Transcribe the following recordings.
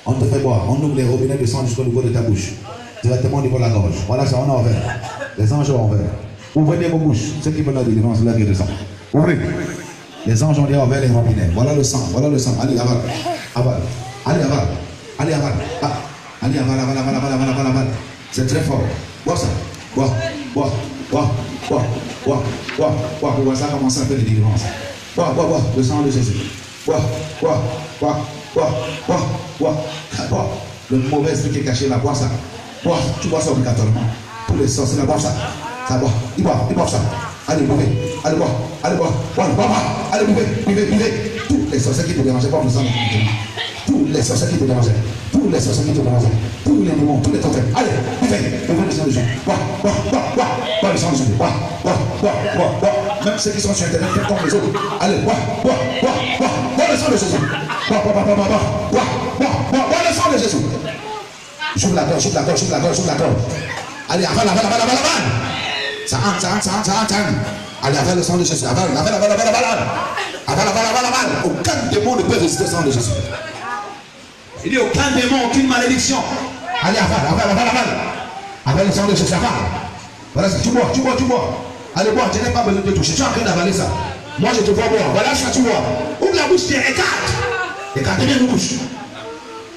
On te fait boire. On ouvre les robinets de sang jusqu'au niveau de ta bouche. Directement au niveau de la gorge. Voilà ça, on est envers. Les anges ont envers. Ouvrez vos bouches. Ceux qui veulent la délivrance, la guerre de sang. Ouvrez. Les anges ont dit envers les robinets. Voilà le sang. Voilà le sang. Allez, avale. Avale. Allez, avale. Allez, avale. Ah. Allez, avale, avale, avale, avale, avale, avale, avale. C'est très fort. Bois ça. Bois. Bois. Bois. Bois. Bois. Bois. Bois. Pour voir ça commencer à faire des délivrances. Bois, bois, bois. Le sang de Jésus. Bois. Bois. Bois. Bois. Bois. Bois. Bois. Le mauvais esprit qui est caché là, bois ça. Bois. Tu bois ça obligatoirement. Tous les sorciers là, bois ça. Ça boit. Ils boivent ça. Allez, buvez. Allez, bois. Allez, bois. Bois, bois, bois. Allez, buvez. Tous les sorciers qui te dérangeaient, bois le sang de Jésus. Tous les sorciers qui te dérangeaient. Tous les sorciers qui te dérangeaient. Tous les démons, tous les totems. Allez, buvez le sang de Jésus. Bois le sang de Jésus. Bois. Même ceux qui sont sur Internet, faites comme les autres. Allez, bois le sang de Jésus. Bois le sang de Jésus. J'ouvre la gorge. Allez, avale. Ça entre. Allez, avale le sang de Jésus. Avale. Aucun démon ne peut résister au sang de Jésus. Il dit aucun démon, aucune malédiction. Allez, avale. Avale le sang de Jésus. Avale. Voilà ça, tu bois. Allez, bois, tu n'as pas besoin de toucher. Tu es en train d'avaler ça. Moi, je te vois boire. Voilà ça, tu bois. Ouvre la bouche, écarte bien la bouche.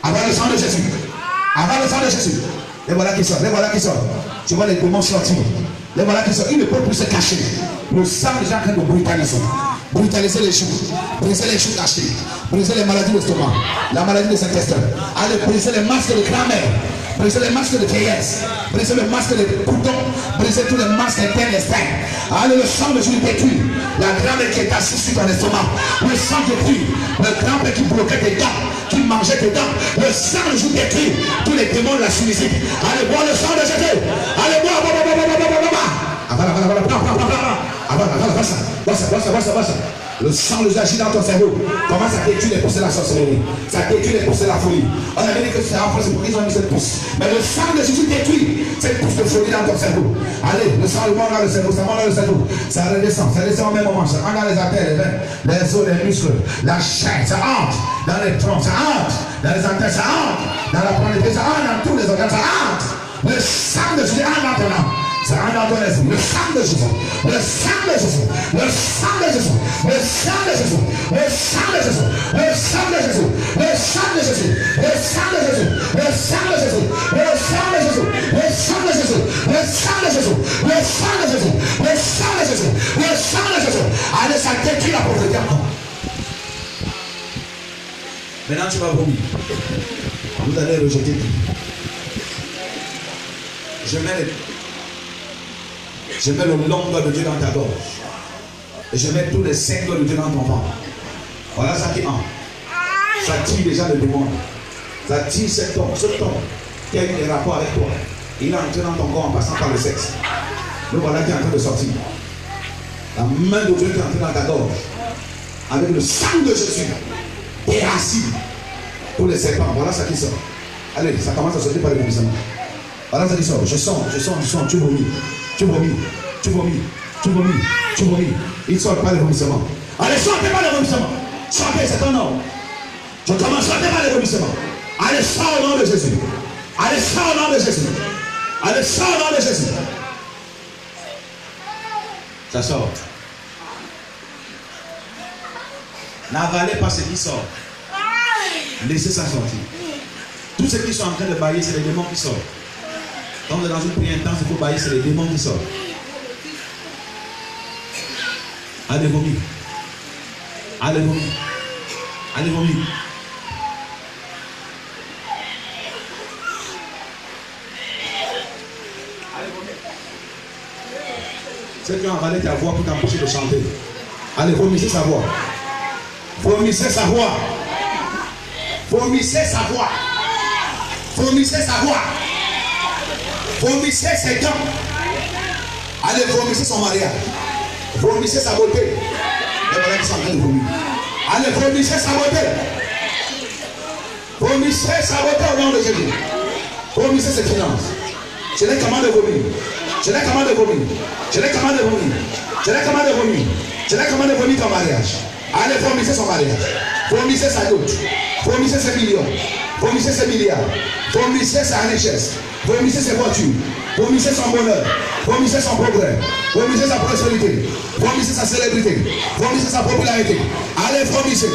Avale le sang de Jésus. Les voilà qui sortent. Tu vois les démons sortir. Les voilà qui sortent. Ils ne peuvent plus se cacher. Le sang est déjà en train de brutaliser les choux. Briser les choux cachés. Briser les maladies de l'estomac. La maladie des intestins. Allez, briser les masques de grand-mère. Briser les masques de vieillesse. Briser les masques de boutons. Briser tous les masques internes externes. Allez, le sang de Jésus détruit. La grand-mère qui est assise sur ton estomac. Le sang détruit. Le grand-père qui bloquait tes dents. Qui mangeait tes dents. Le sang de Jésus détruit. Tous les démons de la Tunisie. Allez, boire le sang de Jésus. Allez, boire. Avale. Le sang de Jésus agit dans ton cerveau. Comment ça détruit les pouces de la sorcellerie? Ça détruit les pouces de la folie. On avait dit que c'est en France, c'est pour qu'ils ont mis cette pousse. Mais le sang de Jésus détruit cette pousse de folie dans ton cerveau. Allez, le sang monte dans le cerveau, ça monte dans le cerveau. Ça redescend au même moment. Ça rentre dans les artères, les veines, les os, les muscles, la chair, ça entre dans les troncs, ça entre dans les artères, ça entre dans la planète, ça entre dans tous les organes, ça entre. Le sang de Jésus entre dans ton âme. Ça rentre dans ton esprit. Le sang de Jésus. Le sang de Jésus. Le sang de Jésus. Le sang de Jésus. Le sang de Jésus. Le sang de Jésus. Le sang de Jésus. Le sang de Jésus. Le sang de Jésus. Le sang de Jésus. Le sang de Jésus. Le sang de Jésus. Le sang de Jésus. Le sang de Jésus. Le sang de Jésus. Allez, ça détruit la pauvreté encore. Maintenant, tu vas vomir. Vous allez rejeter tout. Je mets le long doigt de Dieu dans ta gorge. Et je mets tous les 5 doigts de Dieu dans ton ventre. Voilà ça qui entre. Ça tire déjà le démon. Ça tire cet homme qui a eu des rapports avec toi. Il est entré dans ton corps en passant par le sexe. Le voilà qui est en train de sortir. La main de Dieu qui est entrée dans ta gorge. Avec le sang de Jésus. Déracine. Tous les serpents. Voilà ça qui sort. Allez, ça commence à sortir par le vomissement. Voilà ça qui sort. Je sens. Tu vomis. Il sort par le vomissement. Allez, sortez par le vomissement. Sortez, c'est ton nom. Je commence, sortez par le vomissement. Allez, sors au nom de Jésus. Allez, sors au nom de Jésus. Allez, sors au nom de Jésus. Ça sort. N'avalez pas ce qui sort. Laissez ça sortir. Tous ceux qui sont en train de bailler, c'est les démons qui sortent. Quand on est dans une prière intense, il faut bailler, c'est les démons qui sortent. Allez vomir. Allez vomir. Allez vomir. Ceux qui ont avalé ta voix pour t'empêcher de chanter. Allez, vomissez sa voix. Vomissez sa voix. Vomissez sa voix. Vomissez sa voix. Vomissez ses dents. Allez, vomissez son mariage. Vomissez sa beauté. Et voilà qu'ils sont en train de vomir. Allez, vomissez sa beauté. Vomissez sa beauté au nom de Jésus. Vomissez ses finances. Je les commande de vomir. Je les commande de vomir. Je les commande de vomir. Je les commande de vomir. Je les commande de vomir ton mariage. Allez, vomissez son mariage. Vomissez sa dot. Vomissez ses millions. Vomissez ses milliards. Vomissez sa richesse. Vomissez ses voitures. Vomissez son bonheur. Vomissez son progrès. Vomissez sa prospérité. Vomissez sa célébrité. Vomissez sa popularité. Allez vomissez.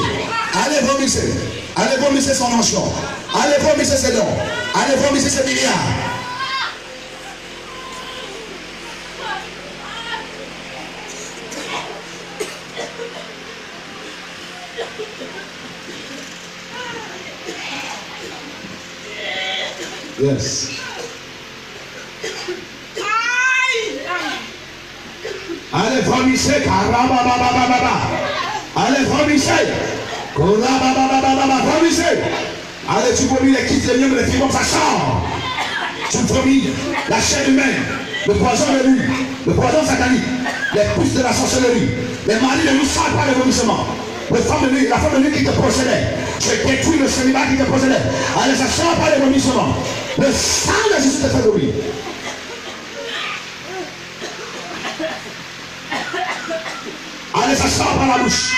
Allez vomissez. Allez vomissez son onction. Allez vomissez ses dons. Allez vomissez ses milliards. Yes. Allez vomissez, carabababababa. Allez vomissez. Vomissez. Allez, tu vomis les quittes, les miens, les fibres, ça sort. Tu vomis la chair humaine, le poison de lui, le poison satanique, les puces de la sorcellerie, les maladies ne nous sortent pas le vomissement. La femme de nuit qui te possédait, je détruis le célibat qui te possédait. Allez, ça sort pas le vomissement. Le sang de Jésus te fait vomir. Allez, ça sort par la bouche.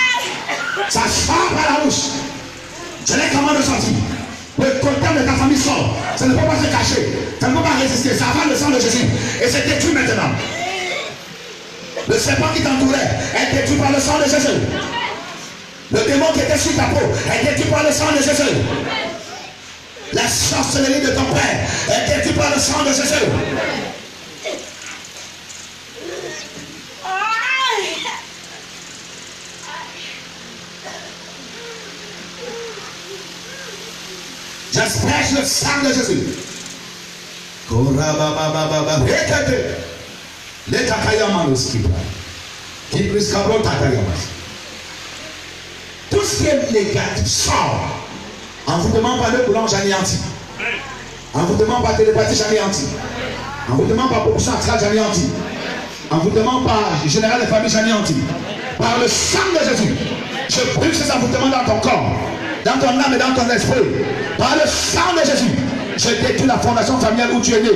Ça sort par la bouche. Je l'ai comment de sortir. Le totem de ta famille sort. Ça ne peut pas se cacher. Ça ne peut pas résister. Ça avale le sang de Jésus. Et c'est détruit maintenant. Le serpent qui t'entourait est détruit par le sang de Jésus. Le démon qui était sur ta peau est détruit par le sang de Jésus. La sorcellerie de ton père est détruite par le sang de Jésus. J'asperge le sang de Jésus. Tout ce qui est négatif sort. En vous demandant pas de boulon, j'anéantis. En vous demandant pas de télépathie, j'anéantis. En vous demandant pas pour central, j'anéantis. En vous demandant pas général de famille, j'anéantis. Par le sang de Jésus, je brûle ces envoûtements dans ton corps, dans ton âme et dans ton esprit. Par le sang de Jésus, je détruis la fondation familiale où tu es né,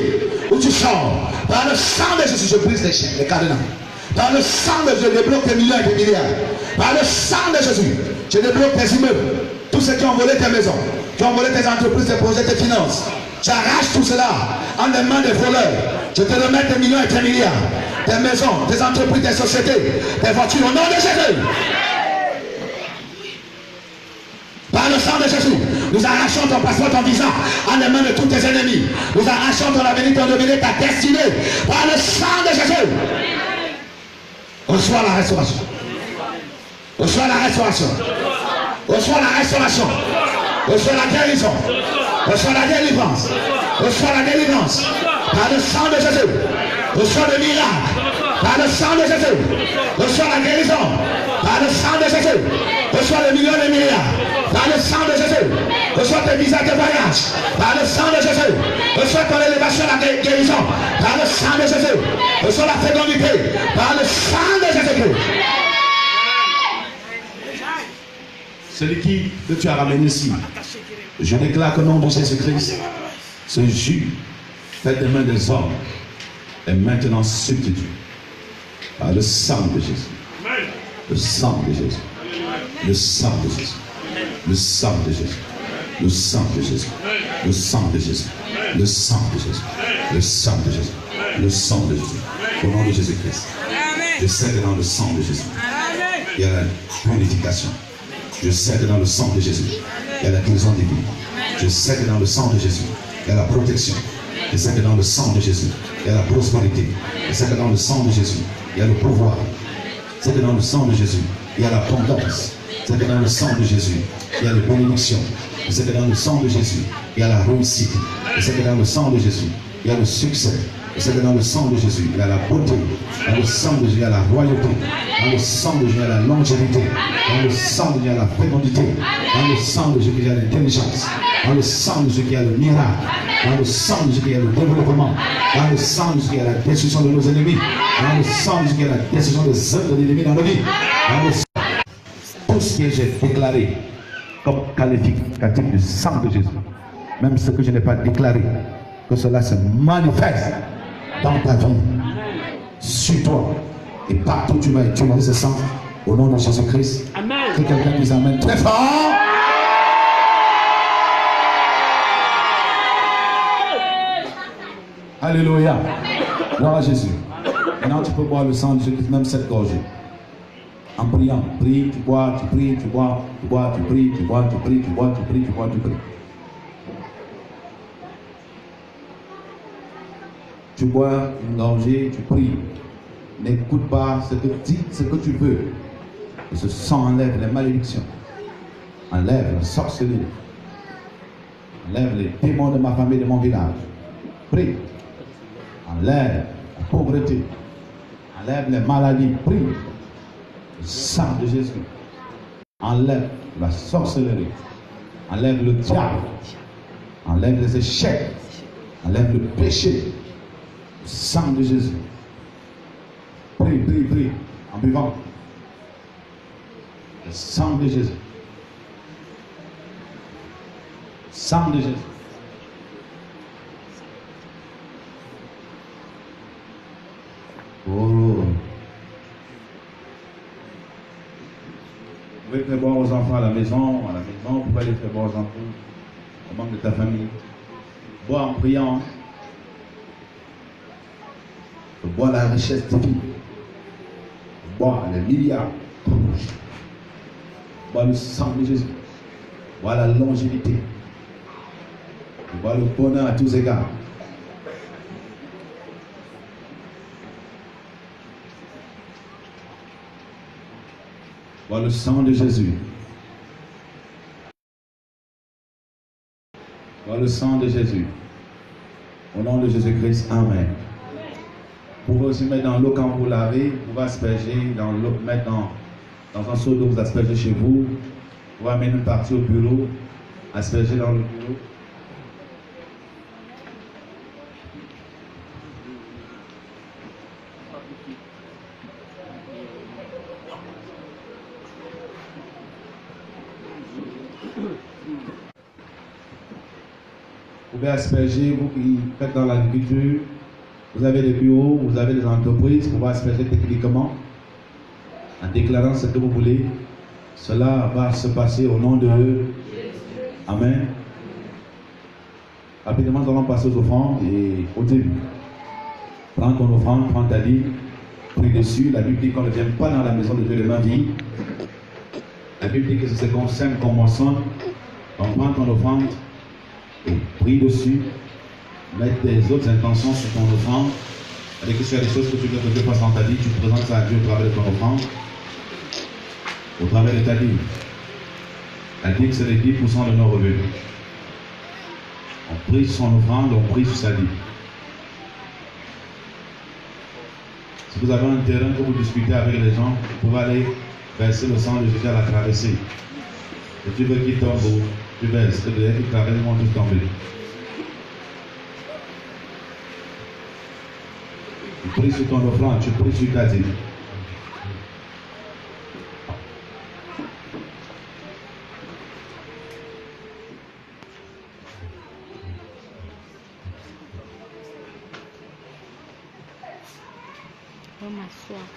où tu sors. Par le sang de Jésus, je brise les chaînes, les cadenas. Par le sang de Jésus, je débloque tes millions et tes milliards. Par le sang de Jésus, je débloque tes immeubles. Tous ceux qui ont volé tes maisons, qui ont volé tes entreprises, tes projets, tes finances. J'arrache tout cela en des mains des voleurs. Je te remets tes millions et tes milliards. Tes maisons, tes entreprises, tes sociétés, tes voitures, au nom de Jésus. Par le sang de Jésus, nous arrachons ton passeport, ton visa en les mains de tous tes ennemis. Nous arrachons ton avenir, ton devenir, ta destinée. Par le sang de Jésus. Reçois la restauration. Reçois la restauration. Reçois la restauration. Reçois la guérison. Reçois la délivrance. Reçois la délivrance. Par le sang de Jésus. Reçois le miracle. Par le sang de Jésus. Reçois la guérison. Par le sang de Jésus. Reçois le million de milliards. Par le sang de Jésus. Reçois tes visas de voyage. Par le sang de Jésus. Reçois ton élévation, la guérison. Par le sang de Jésus. Reçois la fécondité. Par le sang de Jésus. Celui que tu as ramené ici, je déclare qu'au nom de Jésus-Christ, ce jus fait des mains des hommes est maintenant substitué par le sang de Jésus. Le sang de Jésus. Le sang de Jésus. Le sang de Jésus. Le sang de Jésus. Le sang de Jésus. Le sang de Jésus. Le sang de Jésus. Le sang de Jésus. Au nom de Jésus-Christ. Je sais que dans le sang de Jésus, il y a la purification. Je sais que dans le sang de Jésus, il y a la guérison divine. Je sais que dans le sang de Jésus, il y a la protection. Je sais que dans le sang de Jésus, il y a la prospérité. Je sais que dans le sang de Jésus, il y a le pouvoir. Je sais que dans le sang de Jésus, il y a l'abondance. Je sais que dans le sang de Jésus, il y a la bénédiction. Je sais que dans le sang de Jésus, il y a la réussite. Je sais que dans le sang de Jésus, il y a le succès. Je sais que dans le sang de Jésus, il y a la beauté. Dans le sang de Jésus, il y a la royauté. Dans le sang de Jésus, il y a la longévité. Dans le sang de Jésus, il y a la fécondité. Dans le sang de Jésus, il y a l'intelligence. Dans le sang de Jésus, il y a le miracle. Dans le sang de Jésus, il y a le développement. Dans le sang de Jésus, il y a la destruction de nos ennemis. Dans le sang de Jésus, il y a la destruction des œuvres de l'ennemi dans nos vies. Dans le sang, tout ce que j'ai déclaré comme qualificatif du sang de Jésus, même ce que je n'ai pas déclaré, que cela se manifeste dans ta vie, sur toi, et partout où tu vas utiliser ce sang, au nom de Jésus-Christ. Que quelqu'un nous amène très fort. Alléluia. Gloire à Jésus. Maintenant, tu peux boire le sang de Jésus, même cette gorgée. En priant, prie, tu bois, tu pries, tu bois, tu bois, tu pries, tu bois, tu pries, tu bois, tu pries, tu bois, tu pries. Tu bois une gorgée, tu pries. N'écoute pas ce que dit, ce que tu veux. Et ce sang enlève les malédictions. Enlève la sorcellerie. Enlève les démons de ma famille, de mon village. Prie. Enlève la pauvreté. Enlève les maladies. Prie. Le sang de Jésus. Enlève la sorcellerie. Enlève le diable. Enlève les échecs. Enlève le péché. Le sang de Jésus. Prie, prie, prie. En buvant. Le sang de Jésus. Sang de Jésus. Oh. Vous pouvez faire boire aux enfants à la maison, vous pouvez aller faire boire aux enfants, aux membres de ta famille. Bois en priant. Bois la richesse divine. Bois les milliards. Bois le sang de Jésus. Bois la longévité. Bois le bonheur à tous égards. Bois le sang de Jésus. Bois le sang de Jésus. Au nom de Jésus-Christ, Amen. Vous pouvez aussi mettre dans l'eau quand vous lavez, vous pouvez asperger dans l'eau, mettre dans un seau d'eau, vous aspergez chez vous. Vous pouvez amener une partie au bureau, asperger dans le bureau. Vous pouvez asperger, vous qui faites dans l'agriculture, vous avez des bureaux, vous avez des entreprises, vous pouvez asperger techniquement en déclarant ce que vous voulez. Cela va se passer au nom de Jésus. Amen. Rapidement, nous allons passer aux offrandes et au début. Prends ton offrande, prends ta Bible, prie dessus. La Bible dit qu'on ne vient pas dans la maison de Dieu les mains vides. La Bible dit que c'est ce qu'on sème qu'on moissonne. Donc prends ton offrande et prie dessus. Mets des autres intentions sur ton offrande. Avec que s'il y a des choses que tu veux que Dieu fasse dans ta vie, tu présentes ça à Dieu au travers de ton offrande. Au travers de ta dîme. La dîme, c'est les 10% de nos revenus. On prie sur son offrande, on prie sur sa dîme. Si vous avez un terrain que vous discutez avec les gens, vous pouvez aller verser le sang de Jésus à la traversée. Et tu veux qu'il tombe, tu verses. Et derrière qu'il traverse, ils vont tous tomber. Tu pries sur ton offrande, tu pries sur ta dîme. Je vais m'asseoir.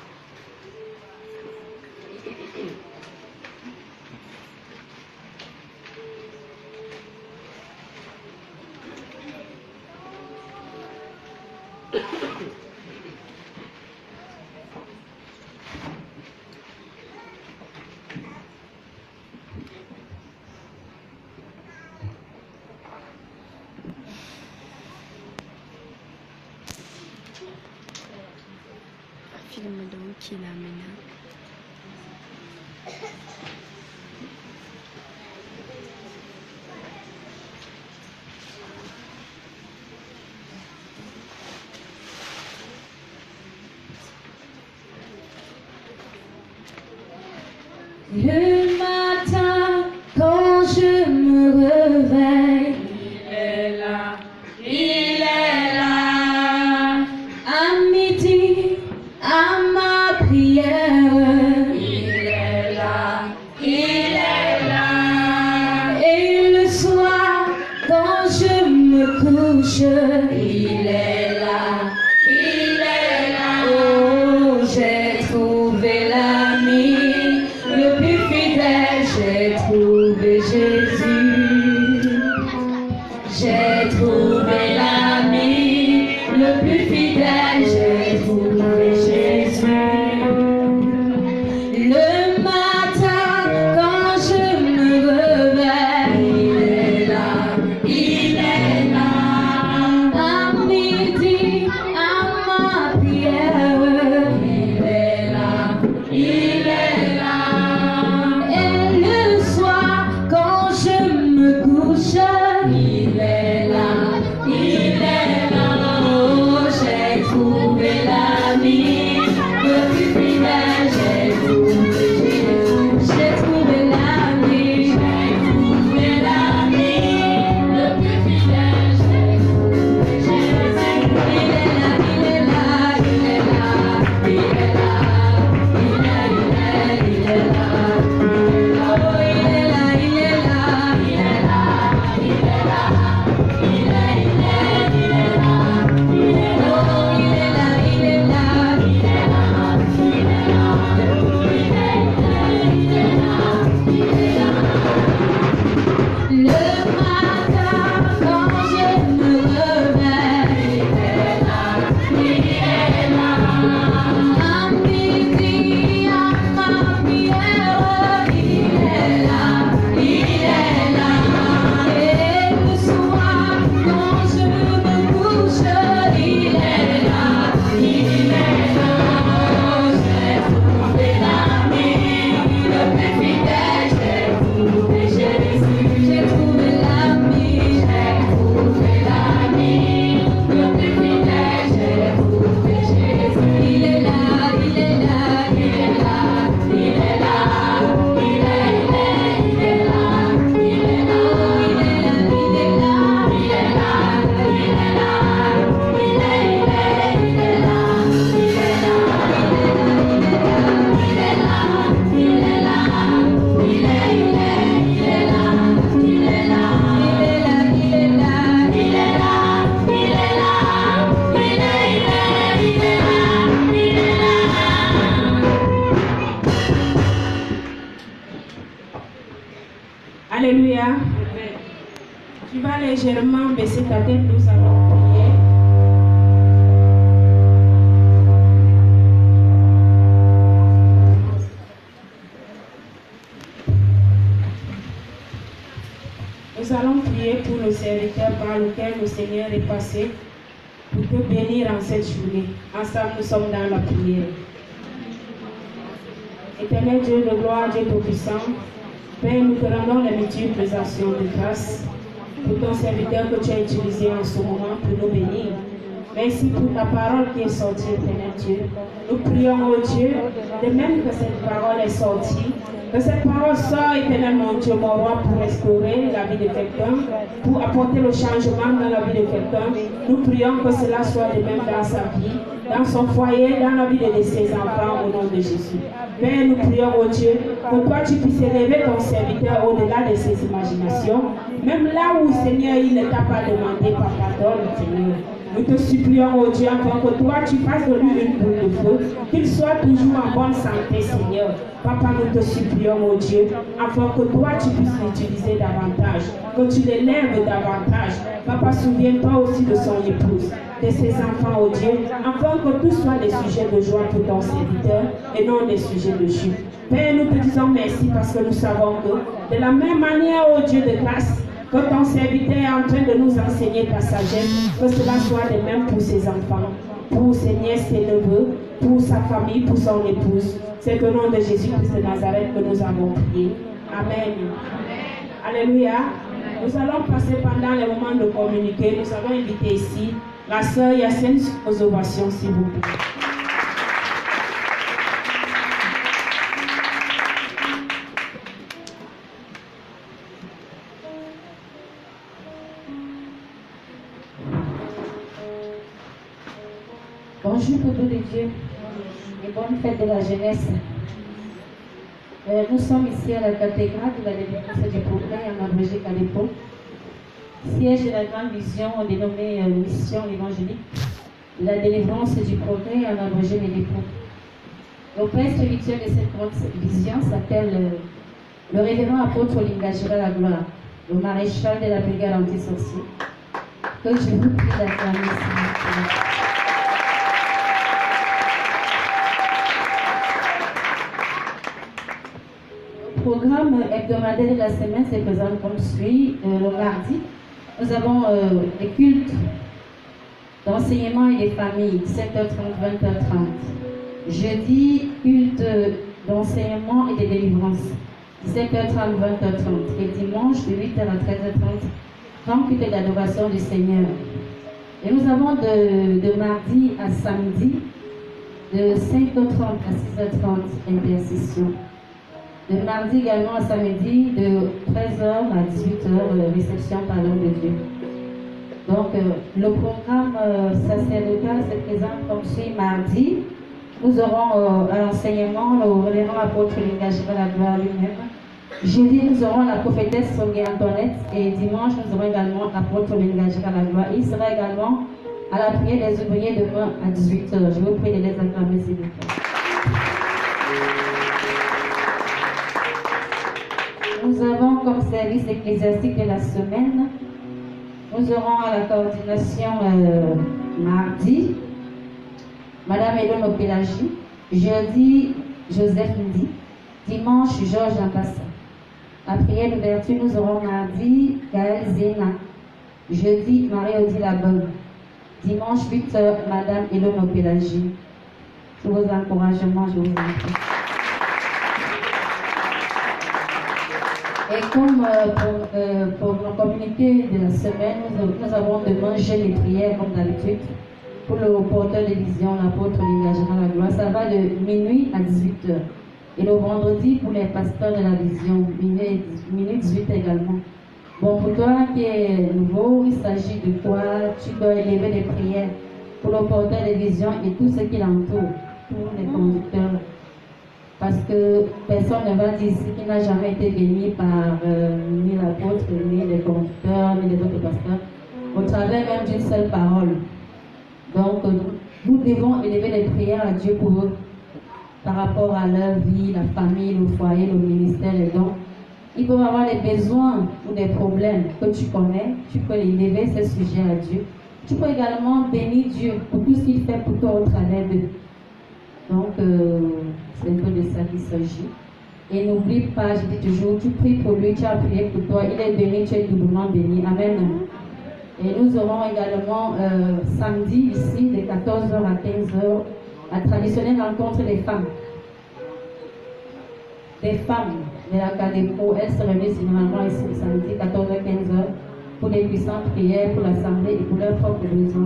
Film donc qui l'a mené. Le matin, quand je me réveille, il est là, il est là. À midi, à ma prière, il est là, il est là. Et le soir, quand je me couche, il est là, il est là. Oh, j'ai trouvé l'ami. Le plus fidèle, j'ai trouvé Jésus. J'ai trouvé l'ami, Tu vas légèrement baisser ta tête, nous allons prier. Nous allons prier pour nos serviteurs par lesquels le Seigneur est passé pour te bénir en cette journée. Ensemble, nous sommes dans la prière. Éternel Dieu de gloire, Dieu Tout-Puissant, Père, nous te rendons les multiples actions de grâce pour ton serviteur que tu as utilisé en ce moment pour nous bénir. Merci pour ta parole qui est sortie, Éternel Dieu. Nous prions, oh Dieu, de même que cette parole est sortie, que cette parole sort, Éternel mon Dieu, mon roi, pour restaurer la vie de quelqu'un, pour apporter le changement dans la vie de quelqu'un. Nous prions que cela soit de même dans sa vie, dans son foyer, dans la vie de ses enfants, au nom de Jésus. Père, nous prions, oh Dieu, que toi tu puisses élever ton serviteur au-delà de ses imaginations, même là où, Seigneur, il ne t'a pas demandé, pardonne, Seigneur. Nous te supplions, oh Dieu, afin que toi tu fasses de lui une boule de feu, qu'il soit toujours en bonne santé, Seigneur. Papa, nous te supplions, oh Dieu, afin que toi tu puisses l'utiliser davantage, que tu l'élèves davantage. Papa, souviens-toi aussi de son épouse, de ses enfants, oh Dieu, afin que tout soit des sujets de joie pour ton serviteur et non des sujets de chute. Père, nous te disons merci parce que nous savons que de la même manière, oh Dieu de grâce, que ton serviteur est en train de nous enseigner ta sagesse, que cela soit de même pour ses enfants, pour ses nièces et neveux, pour sa famille, pour son épouse. C'est au nom de Jésus-Christ de Nazareth que nous avons prié. Amen. Alléluia. Nous allons passer pendant les moments de communiquer. Nous avons invité ici la sœur Yacine aux ovations, s'il vous plaît. Bonjour pour tous les dieux et bonne fête de la jeunesse. Nous sommes ici à la cathédrale de la délivrance du progrès en abrégé Calipo, siège de la grande vision dénommée Mission évangélique, la délivrance du progrès en abrégé Médépo. Le père spirituel de cette grande vision s'appelle le révérend apôtre Lingajira la gloire, le maréchal de la brigade anti-sorcier, que je vous prie d'acclamer ici. Le programme hebdomadaire de la semaine se présente comme suit. Le mardi, nous avons des cultes d'enseignement et des familles, 17h30, 20h30. Jeudi, culte d'enseignement et de délivrance, 17h30, 20h30. Et dimanche, de 8h à 13h30, grand culte d'adoration du Seigneur. Et nous avons de mardi à samedi, de 5h30 à 6h30, intercession. De mardi également à samedi, de 13h à 18h, réception par l'homme de Dieu. Donc, le programme sacerdotal se présente comme suit. Mardi, nous aurons à l'enseignement le révérend apôtre Lingajira la gloire lui-même. Jeudi, nous aurons la prophétesse Sonia Antoinette. Et dimanche, nous aurons également l'apôtre Lingajira la gloire. Il sera également à la prière des ouvriers demain à 18h. Je vous prie de les acclamer, s'il vous plaît. Nous avons comme service ecclésiastique de la semaine, nous aurons à la coordination mardi, Madame Elon Opélagie, jeudi, Joseph Ndi, dimanche, Georges Ambassa. La prière d'ouverture, nous aurons mardi, Gaël Zena, jeudi, Marie-Odile Labonne, dimanche, 8h, Madame Elon Opélagie. Tous vos encouragements, je vous en prie. Et comme pour le communiqué de la semaine, nous avons demain jeûne et prière comme d'habitude pour le porteur de vision, l'apôtre Lingajira la gloire. Ça va de minuit à 18h. Et le vendredi pour les pasteurs de la vision, minuit 18 également. Bon, pour toi qui est nouveau, il s'agit de quoi? Tu dois élever des prières pour le porteur de vision et tout ce qui l'entoure, tous les conducteurs. Parce que personne ne va dire ici qu'il n'a jamais été béni par ni l'apôtre, ni les conducteurs, ni les autres pasteurs, au travers même d'une seule parole. Donc, nous devons élever les prières à Dieu pour eux, par rapport à leur vie, la famille, le foyer, le ministère, les dons Ils peuvent avoir des besoins ou des problèmes que tu connais. Tu peux élever ces sujets à Dieu. Tu peux également bénir Dieu pour tout ce qu'il fait pour toi au travers d'eux. Donc, c'est un peu de ça qu'il s'agit. Et n'oublie pas, je dis toujours, tu pries pour lui, tu as prié pour toi, il est béni, tu es doublement béni. Amen. Et nous aurons également samedi ici, de 14h à 15h, la traditionnelle rencontre des femmes. Des femmes de la CADEPO, elles se réunissent généralement ici, samedi 14h-15h, pour les puissantes prières, pour l'assemblée et pour leurs propres besoins.